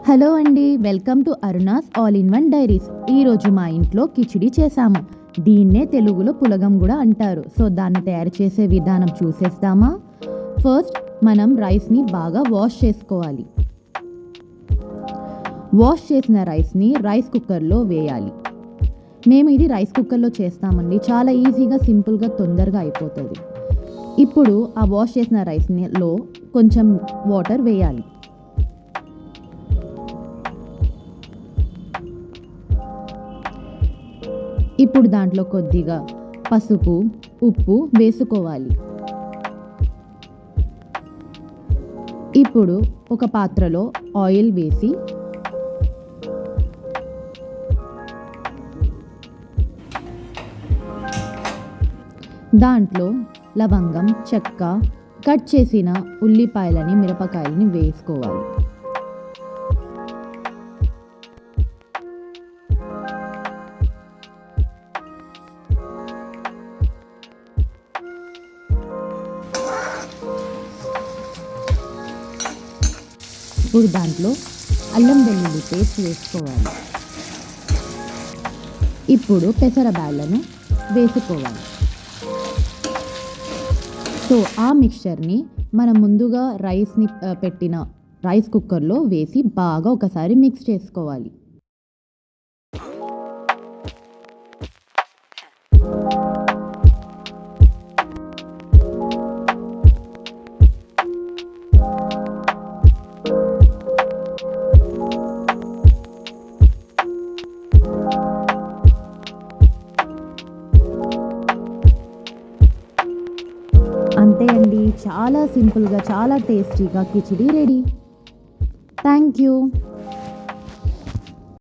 Hello అండి, welcome to Aruna's all in one diaries. ఈరోజు మా ఇంట్లో కిచిడి చేసాము. దీన్నే తెలుగులో పులగం కూడా అంటారు. సో దాన్ని తయారు చేసే విధానం చూసేస్తామా? ఫస్ట్ మనం రైస్ని బాగా వాష్ చేసుకోవాలి. వాష్ చేసిన రైస్ని రైస్ కుక్కర్లో వేయాలి. మేము ఇది రైస్ కుక్కర్లో చేస్తామండి. చాలా ఈజీగా, సింపుల్గా, తొందరగా అయిపోతుంది. ఇప్పుడు ఆ వాష్ చేసిన రైస్లో కొంచెం వాటర్ వేయాలి. ఇప్పుడు దాంట్లో కొద్దిగా పసుపు, ఉప్పు వేసుకోవాలి. ఇప్పుడు ఒక పాత్రలో ఆయిల్ వేసి దాంట్లో లవంగం, చెక్క, కట్ చేసిన ఉల్లిపాయలని, మిరపకాయలని వేసుకోవాలి. ఇప్పుడు దాంట్లో అల్లం వెల్లుల్లి పేస్ట్ వేసుకోవాలి. ఇప్పుడు పెసరబ్యాళ్ళను వేసుకోవాలి. సో ఆ మిక్చర్ని మనం ముందుగా రైస్ని పెట్టిన రైస్ కుక్కర్లో వేసి బాగా ఒకసారి మిక్స్ చేసుకోవాలి. అంతే అండి, చాలా సింపుల్గా, చాలా టేస్టీగా కిచిడి రెడీ. Thank you.